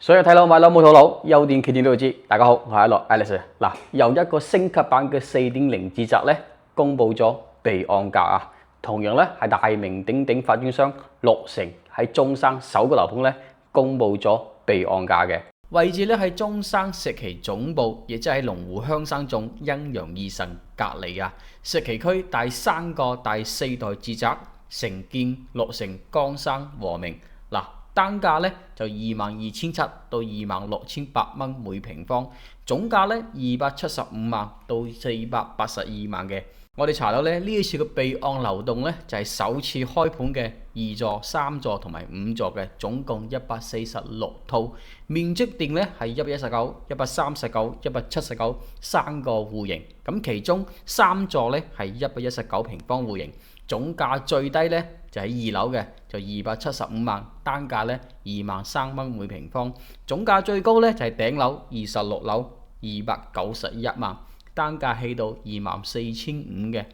所以睇樓買樓冇套路，優點缺點都要知。大家好，我係阿樂 Alex。嗱，又一個升級版嘅4.0住宅咧，公佈咗備案價啊。同樣咧係大名鼎鼎發展商樂城喺中山首個樓盤咧，公佈咗備案價嘅位置咧喺中山石岐總部，亦即係喺龍湖香山頌欣洋二城隔離啊。石岐區第3個第4代住宅承建樂城江山和明嗱。單價咧就22,700到26,800蚊每平方，總價咧275萬到482萬嘅。我哋查到咧呢一次嘅備案流動咧就係首次開盤嘅2座、3座同埋5座嘅，總共146套，面積定咧係119、139、179三個戶型，咁其中3座咧係119平方戶型。總價最低咧就喺2樓嘅，就275萬，單價咧23,000蚊每平方。總價最高咧就係頂樓26樓291萬，單價起到24,500嘅。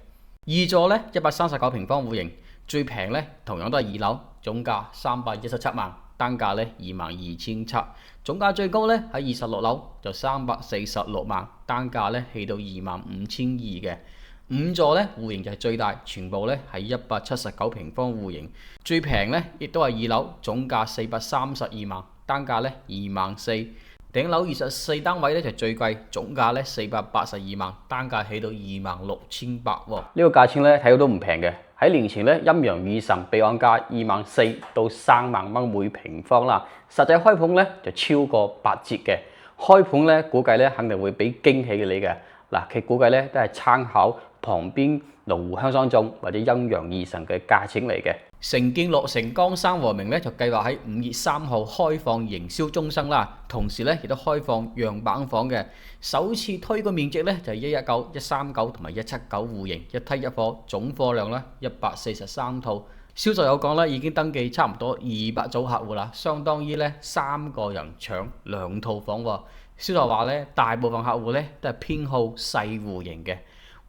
2座咧139平方戶型，最平咧同樣都係2樓，總價317萬，單價咧22,700。總價最高咧喺26樓就346萬，單價咧起到25,200嘅。5座咧戶型就係最大，全部咧係179平方戶型，最平咧亦都係2樓，總價432萬，單價咧24,000。頂樓24單位咧就最貴，總價咧482萬，單價起到26,800喎。呢個價錢咧睇到都唔平嘅。喺年前咧，欣洋二城備案價24,000到30,000蚊每平方啦，實際開盤咧就超過8折嘅。開盤咧估計咧肯定會俾驚喜嘅你嘅。嗱，佢估計咧都係參考旁邊龍湖香山頌或者欣洋二城嘅價錢嚟嘅。承建樂城江山和明咧就計劃喺5月3號開放營銷中心啦，同時咧亦都開放樣板房嘅。首次推個面積咧就係119、139同埋179戶型，一梯一伙，總貨量咧143套。銷售有講啦，已經登記差唔多200組客戶啦，相當於咧3個人搶2套房喎。銷售話咧，大部分客戶咧都係偏好細戶型嘅，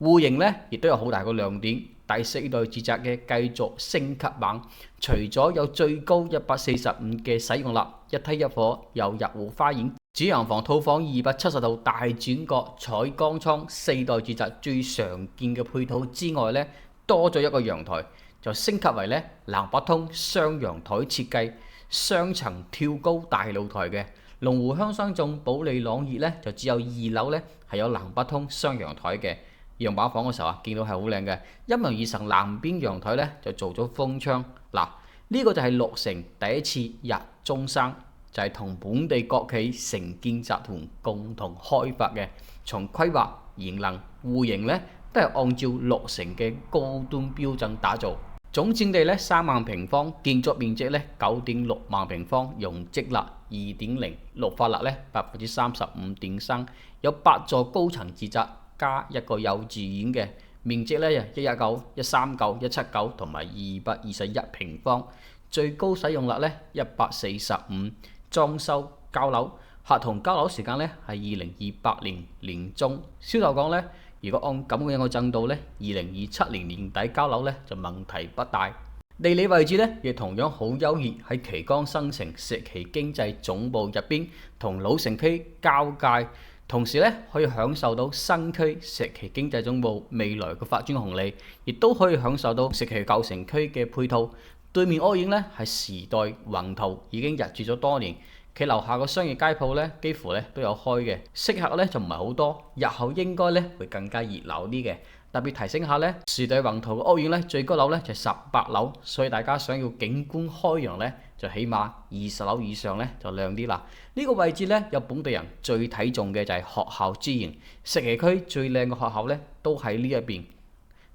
戶型咧亦都有好大個亮點。第4代住宅嘅繼續升級版，除咗有最高145嘅使用率，一梯一伙，有入戶花園、主人房、套房270度大轉角、採光窗，4代住宅最常見嘅配套之外咧，多咗一個陽台，就升級為咧南北通雙陽台設計，雙層跳高大露台嘅。龍湖香山頌保利朗逸咧就只有2樓咧係有南北通雙陽台嘅。樣板房嘅時候啊，見到係好靚嘅。欣洋二城南邊陽台咧就做咗風窗。嗱，呢個就係樂城第一次入中山，就係同本地國企承建集團共同開發嘅。從規劃、賢能、戶型咧都係按照樂城嘅高端標準打造。總佔地咧3萬平方，建築面積咧9.6萬平方，容積率2.0，綠化率咧35.3%，有8座高層住宅加一個幼稚園嘅，面積咧119、139、179同埋221平方，最高使用率咧145，裝修交樓，合同交樓時間咧係2028年年中。銷售講咧，如果按咁樣嘅進度咧，2027年年底交樓咧就問題不大。地理位置咧亦同樣好優越，喺旗江新城石岐經濟總部入邊，同老城區交界。同時咧可以享受到新區石岐經濟總部未來嘅發展紅利，亦都可以享受到石岐舊城區嘅配套。對面屋苑咧係時代宏圖，已經入住咗多年，佢樓下個商業街鋪咧幾乎咧都有開嘅，適客咧就唔係好多，日後應該咧會更加熱鬧啲嘅。特別提醒下咧，時代宏圖嘅屋苑咧最高樓咧就18樓，所以大家想要景觀開揚咧，就起碼20樓以上咧就靚啲啦。呢個位置咧有本地人最睇重嘅就係學校資源，石岐區最靚嘅學校咧都喺呢一邊。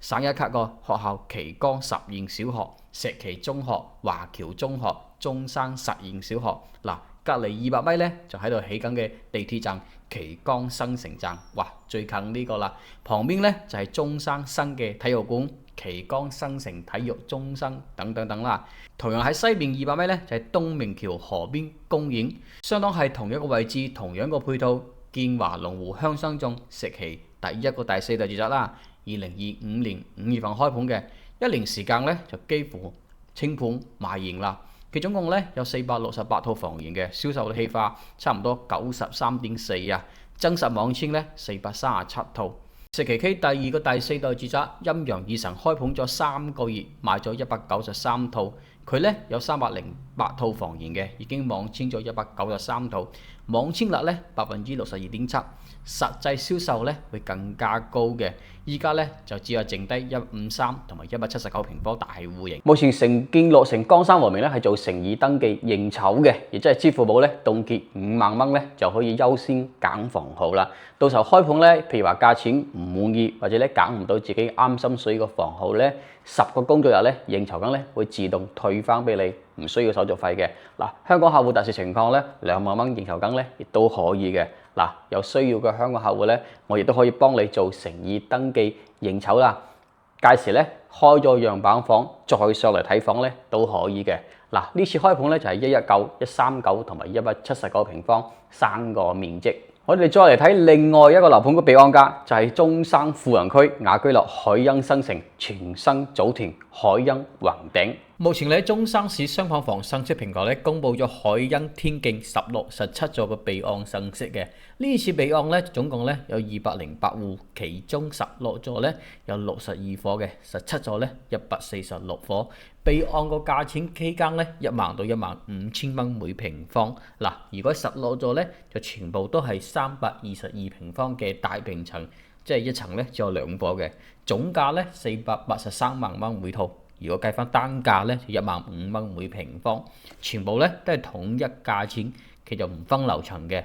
省一級個學校旗江實驗小學、石岐中學、華僑中學、中山實驗小學。嗱，隔離200米咧就喺度起緊嘅地鐵站旗江新城站，哇，最近呢個啦。旁邊咧就係中山新嘅體育館、旗江新城體育中心等等等啦。同樣喺西邊200米咧就係東明橋河邊公園，相當係同一個位置、同樣個配套。建華龍湖香山頌石岐第1個第4代住宅啦，2025年5月份開盤嘅，1年時間咧就幾乎清盤賣完啦。佢總共咧有468套房型嘅，銷售氣化差唔多93.4啊，真實網簽咧437套。石岐區第二個第四代住宅陰陽二神開盤咗3個月，賣咗193套。佢咧有308套房型嘅，已經網簽咗193套，網簽率咧62.7%，實際銷售咧會更加高嘅。依家咧就只有剩低153同埋179平方大戶型。目前承建落成江山和明咧係做誠意登記認籌嘅，亦即係支付寶咧凍結5萬蚊咧就可以優先揀房號啦。到時候開盤咧，譬如話價錢唔滿意或者咧揀唔到自己啱心水嘅房號咧，10個工作日咧認籌金咧會自動退翻俾你，唔需要手續費嘅。嗱，香港客戶特殊情況咧，2萬蚊認籌金咧亦都可以嘅。嗱，有需要嘅香港客戶咧，我亦都可以幫你做誠意登記認籌啦。屆時咧開咗樣板房，再上嚟睇房咧都可以嘅。嗱，呢次開盤咧就係119、139同埋179平方3個面積。我哋再嚟睇另外一個樓盤嘅備案價，就係中山富人區雅居樂海欣新城全新組團海欣宏頂。目前喺中山市商品房信息平台咧公佈咗海欣天徑16、17座嘅備案信息嘅。呢次備案咧總共咧有208戶，其中16座咧有62伙嘅，17座咧146伙。備案個價錢期間咧1萬到15000蚊每平方。嗱，如果16座咧就全部都係322平方嘅大平層，即係一層咧只有2伙嘅，總價咧483萬蚊每套。如果計翻單價咧，就15000蚊每平方，全部咧都係統一價錢，佢就唔分樓層嘅。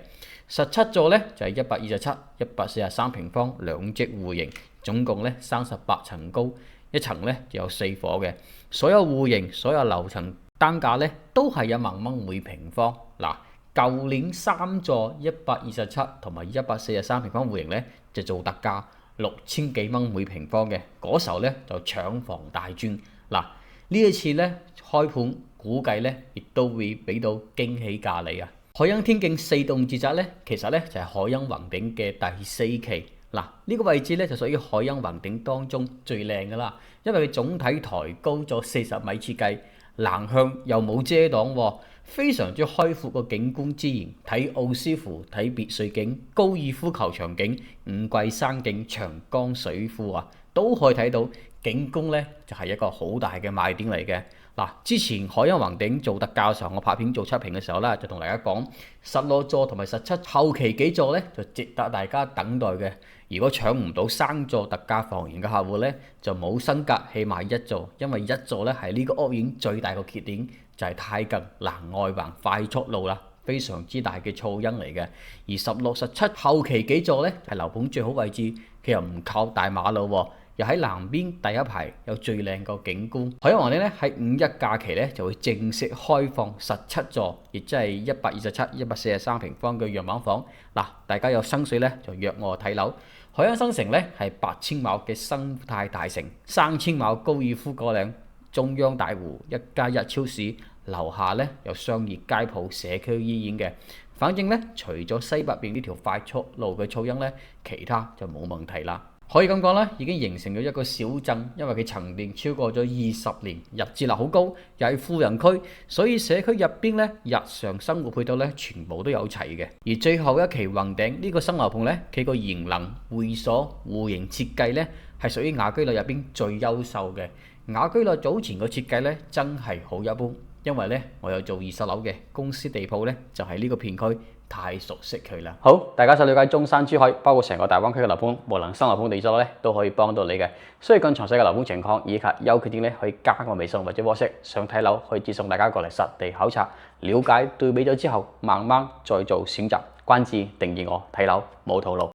17座咧就係127、143平方兩隻戶型，總共咧38層高，一層咧就有4伙嘅。所有戶型、所有樓層單價咧都係1萬蚊每平方。嗱，舊年3座127同埋143平方戶型咧就做特價6000幾蚊每平方嘅，嗰時候咧就搶房大專。嗱，呢一次咧開盤估計咧亦都會俾到驚喜價你啊！海欣天徑4棟住宅咧，其實咧就係海欣宏頂嘅第4期。嗱，呢個位置咧就屬於海欣宏頂當中最靚噶啦，因為佢總體抬高咗40米設計，南向又冇遮擋，非常之開闊個景觀之源。睇奧斯湖、睇別墅景、高爾夫球場景、五桂山景、長江水庫啊，都可以睇到。景觀咧就係一個好大嘅賣點嚟嘅。嗱，之前海欣宏頂做特價嘅時候，我拍片做測評嘅時候咧，就同大家講16座同埋17後期幾座咧就值得大家等待嘅。如果搶唔到3座特價房型嘅客戶咧，就冇升格起買1座，因為1座咧係呢個屋苑最大個缺點，就係太近南外環快速路啦，非常之大嘅噪音嚟嘅。而16、17後期幾座咧係樓盤最好位置，佢又唔靠大馬路喎。又喺南邊第一排有最靚個景觀。海欣宏頂咧喺5·1假期咧就會正式開放17座，亦即係127、143平方嘅樣板房。嗱，大家有心水咧就約我睇樓。海欣新城咧係8000畝嘅生態大城，3000畝高爾夫果嶺，中央大湖，1+1超市，樓下咧有商業街鋪、社區醫院嘅。反正咧除咗西北邊呢條快速路嘅噪音咧，其他就冇問題啦。可以咁講啦，已經形成咗一個小鎮，因為佢沉澱超過咗20年，入住率好高，又係富人區，所以社區入邊咧日常生活配套咧全部都有齊嘅。而最後一期宏頂呢個新樓盤咧，佢個賢能會所戶型設計咧係屬於雅居樂入邊最優秀嘅。雅居樂早前個設計咧真係好一般，因為咧我有做20樓嘅公司地鋪咧，就係呢個片區。太熟悉佢啦。好，大家想了解中山、珠海，包括成個大灣區嘅樓盤，無論新樓盤、地質咧，都可以幫到你嘅。需要更詳細嘅樓盤情況以及優缺點咧，可以加我微信或者 WhatsApp。想睇樓，可以接送大家過嚟實地考察，了解對比咗之後，慢慢再做選擇。關注訂閱我，睇樓冇套路。